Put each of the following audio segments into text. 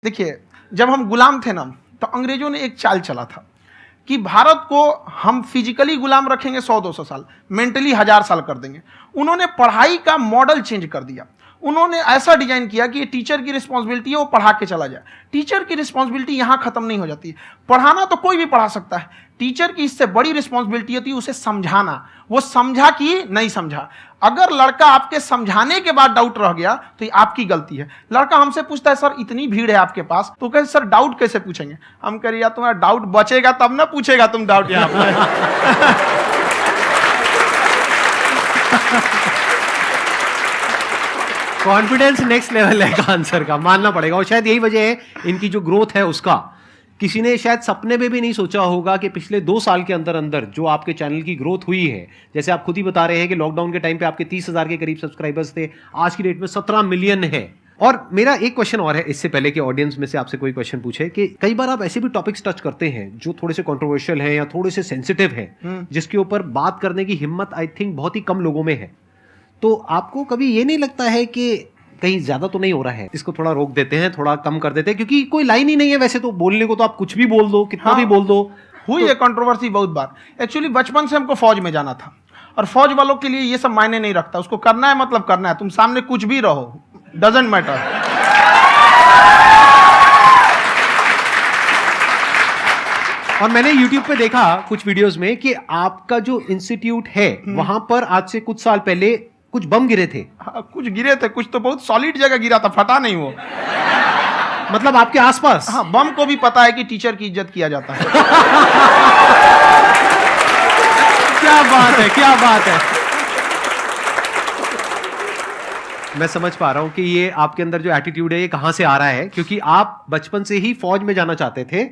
देखिए, जब हम गुलाम थे ना, तो अंग्रेजों ने एक चाल चला था कि भारत को हम फिजिकली गुलाम रखेंगे 100-200 साल, मेंटली 1000 साल कर देंगे। उन्होंने पढ़ाई का मॉडल चेंज कर दिया। उन्होंने ऐसा डिजाइन किया कि ये टीचर की रिस्पॉन्सिबिलिटी है, वो पढ़ा के चला जाए। टीचर की रिस्पॉन्सिबिलिटी यहाँ खत्म नहीं हो जाती है। पढ़ाना तो कोई भी पढ़ा सकता है, टीचर की इससे बड़ी रिस्पॉन्सिबिलिटी होती है उसे समझाना। वो समझा कि नहीं समझा। अगर लड़का आपके समझाने के बाद डाउट रह गया तो ये आपकी गलती है। लड़का हमसे पूछता है, सर इतनी भीड़ है आपके पास, तो कहे सर डाउट कैसे पूछेंगे? हम कह रहे यार तुम्हारा डाउट बचेगा तब ना पूछेगा तुम डाउट यहाँ पे। कॉन्फिडेंस नेक्स्ट लेवल है का आंसर का, मानना पड़ेगा। और शायद यही वजह है इनकी जो ग्रोथ है उसका। किसी ने शायद सपने में भी नहीं सोचा होगा कि पिछले 2 साल के अंदर अंदर जो आपके चैनल की ग्रोथ हुई है, जैसे आप खुद ही बता रहे हैं कि लॉकडाउन के टाइम पे आपके 30,000 के करीब सब्सक्राइबर्स थे, आज की डेट में 17 मिलियन है। और मेरा एक क्वेश्चन और है, इससे पहले कि ऑडियंस में से आपसे कोई क्वेश्चन पूछे, कि कई बार आप ऐसे भी टॉपिक्स टच करते हैं जो थोड़े से कंट्रोवर्शियल हैं या थोड़े से सेंसिटिव हैं, जिसके ऊपर बात करने की हिम्मत आई थिंक बहुत ही कम लोगों में है। तो आपको कभी ये नहीं लगता है कि कहीं ज्यादा तो नहीं हो रहा है, इसको थोड़ा रोक देते हैं, थोड़ा कम कर देते हैं, क्योंकि कोई लाइन ही नहीं है वैसे तो बोलने को, तो आप कुछ भी बोल दो, कितना भी बोल दो। हुई है कंट्रोवर्सी बहुत बार। एक्चुअली बचपन से हमको फौज में जाना था, और फौज वालों के लिए ये सब मायने नहीं रखता। उसको करना है मतलब करना है, तुम सामने कुछ भी रहो, डजंट मैटर। और मैंने YouTube पे देखा कुछ वीडियोस में कि आपका जो इंस्टीट्यूट है वहां पर आज से कुछ साल पहले कुछ बम गिरे थे। हाँ, कुछ गिरे थे, कुछ तो बहुत सॉलिड जगह गिरा था, फटा नहीं वो। मतलब आपके आसपास? हाँ, बम को भी पता है कि टीचर की इज्जत किया जाता है। क्या बात है, क्या बात है। मैं समझ पा रहा हूं कि ये आपके अंदर जो एटीट्यूड है ये कहां से आ रहा है, क्योंकि आप बचपन से ही फौज में जाना चाहते थे,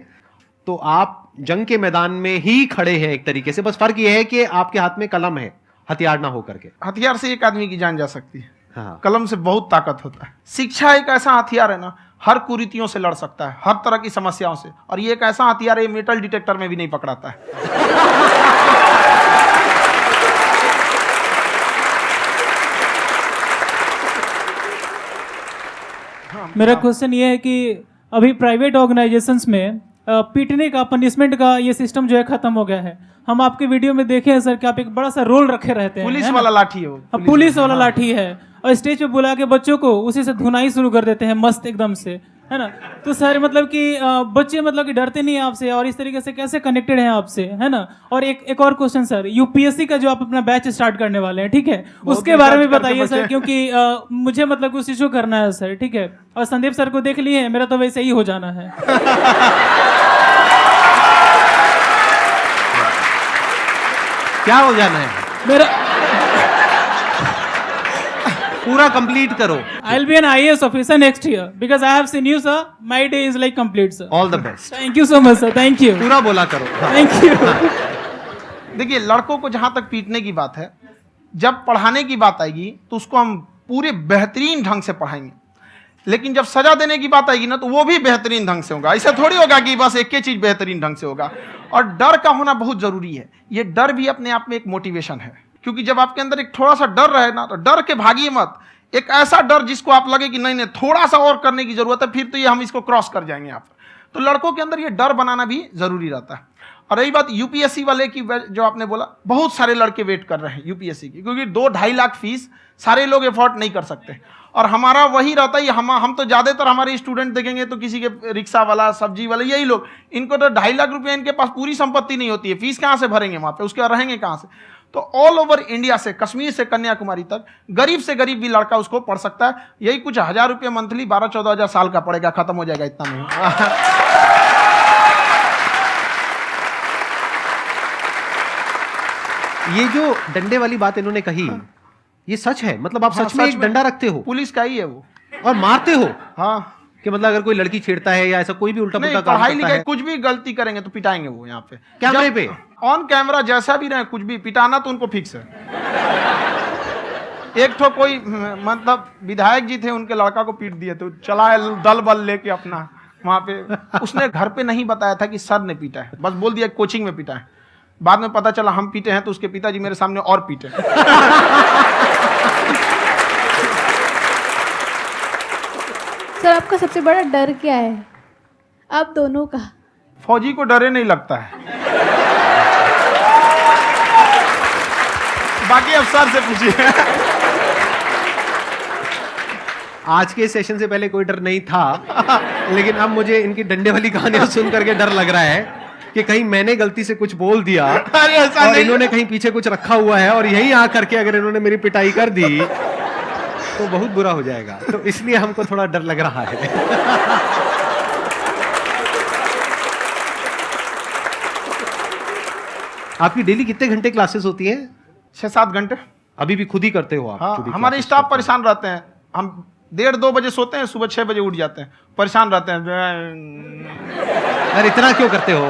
तो आप जंग के मैदान में ही खड़े हैं एक तरीके से। बस फर्क ये है कि आपके हाथ में कलम है, हथियार ना हो करके। हथियार से एक आदमी की जान जा सकती है, हाँ। कलम से बहुत ताकत होता है। शिक्षा एक ऐसा हथियार है ना, हर कुरीतियों से लड़ सकता है, हर तरह की समस्याओं से। और ये एक ऐसा हथियार है, मेटल डिटेक्टर में भी नहीं पकड़ाता है। मेरा क्वेश्चन ये है कि अभी प्राइवेट ऑर्गेनाइजेशंस में पीटने का, पनिशमेंट का ये सिस्टम जो है खत्म हो गया है। हम आपके वीडियो में देखे हैं सर कि आप एक बड़ा सा रोल रखे रहते हैं, पुलिस वाला लाठी है वो, पुलिस वाला लाठी है, और स्टेज पे बुला के बच्चों को उसी से धुनाई शुरू कर देते हैं मस्त एकदम से, है ना। तो सर मतलब कि बच्चे मतलब कि डरते नहीं हैं आपसे, और इस तरीके से कैसे कनेक्टेड हैं आपसे, है ना। और एक और क्वेश्चन सर, यूपीएससी का जो आप अपना बैच स्टार्ट करने वाले हैं, ठीक है, उसके बारे में बताइए सर, क्योंकि मुझे मतलब कुछ इशू करना है सर, ठीक है। और संदीप सर को देख लिए, मेरा तो वैसे ही हो जाना है। क्या हो जाना है? मेरा पूरा कंप्लीट करो। I'll be an IAS officer next year because I have seen you, sir. My day is like complete, sir. All the best. Thank you so much, sir. Thank you. पूरा बोला करो। Thank you. देखिए, लड़कों को जहां तक पीटने की बात है, जब पढ़ाने की बात आएगी तो उसको हम पूरे बेहतरीन ढंग से पढ़ाएंगे। लेकिन जब सजा देने की बात आएगी ना, तो वो भी बेहतरीन ढंग से होगा। ऐसा थोड़ी होगा कि बस एक ही चीज बेहतरीन ढंग से होगा। और डर का होना बहुत जरूरी है। ये डर भी अपने आप में एक मोटिवेशन है, क्योंकि जब आपके अंदर एक थोड़ा सा डर रहे ना, तो डर के भागिए मत। एक ऐसा डर जिसको आप लगे कि नहीं नहीं थोड़ा सा और करने की जरूरत है, फिर तो ये हम इसको क्रॉस कर जाएंगे यहाँ पर। तो लड़कों के अंदर ये डर बनाना भी जरूरी रहता है। और रही बात यूपीएससी वाले की, जो आपने बोला, बहुत सारे लड़के वेट कर रहे हैं यूपीएससी की, क्योंकि 2-2.5 लाख फीस सारे लोग एफोर्ड नहीं कर सकते। और हमारा वही रहता है, हम तो ज्यादातर हमारे स्टूडेंट देखेंगे तो किसी के रिक्शा वाला, सब्जी वाला, यही लोग, इनको तो 2.5 लाख रुपया, इनके पास पूरी संपत्ति नहीं होती है, फीस कहाँ से भरेंगे वहां पे, उसके बाद रहेंगे कहाँ से। तो ऑल ओवर इंडिया से, कश्मीर से कन्याकुमारी तक, गरीब से गरीब भी लड़का उसको पढ़ सकता है। यही कुछ 1000 रुपये मंथली, 12-14 हजार साल का पड़ेगा, खत्म हो जाएगा इतना में। ये जो डंडे वाली बात इन्होंने कही, ये सच है? मतलब आप सच में एक डंडा रखते हो? पुलिस का ही है वो। और मारते हो? हाँ, कि मतलब अगर कोई लड़की छेड़ता है या ऐसा कोई भी उल्टा पुल्टा काम पढ़ाई करता लिखाई है, कुछ भी गलती करेंगे तो पिटाएंगे वो यहाँ पे, कैमरे पे, ऑन कैमरा, जैसा भी रहे, कुछ भी पिटाना तो उनको फिक्स है। एक तो कोई मतलब विधायक जी थे, उनके लड़का को पीट दिए, तो चला है दल बल लेके अपना वहां पे। उसने घर पे नहीं बताया था कि सर ने पीटा है, बस बोल दिया कोचिंग में पीटा है। बाद में पता चला हम पीटे हैं, तो उसके पिताजी मेरे सामने और पीटे। सर आपका सबसे बड़ा डर क्या है आप दोनों का? फौजी को डरे नहीं लगता है। बाकी अफसर से पूछिए। आज के सेशन से पहले कोई डर नहीं था, लेकिन अब मुझे इनकी डंडे वाली कहानियां सुन करके डर लग रहा है कि कहीं मैंने गलती से कुछ बोल दिया अरे ऐसा और नहीं। इन्होंने कहीं पीछे कुछ रखा हुआ है और यही आ करके अगर इन्होंने मेरी पिटाई कर दी तो बहुत बुरा हो जाएगा, तो इसलिए हमको थोड़ा डर लग रहा है। आपकी डेली कितने घंटे क्लासेस होती हैं? 6-7 घंटे। अभी भी खुद ही करते हो आप? हाँ, खुद ही हमारे classes स्टाफ करते परेशान रहते हैं। हम 1:30-2 बजे सोते हैं, सुबह 6 बजे उठ जाते हैं, परेशान रहते हैं। हो? यार इतना क्यों करते हो,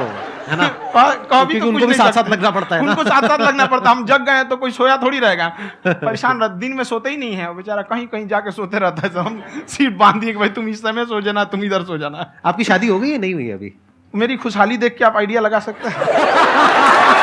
है ना? कभी क्योंकि तो उनको कुछ भी नहीं साथ साथ करते। लगना पड़ता है ना? उनको साथ साथ लगना पड़ता है। हम जग गए हैं तो कोई सोया थोड़ी रहेगा, परेशान रहते। दिन में सोते ही नहीं है, बेचारा कहीं कहीं जाके सोते रहता है। तो हम सीट बांध दिए कि भाई तुम इस समय सो जाना, तुम इधर सो जाना। आपकी शादी हो गई या नहीं हुई अभी? मेरी खुशहाली देख के आप आइडिया लगा सकते हैं।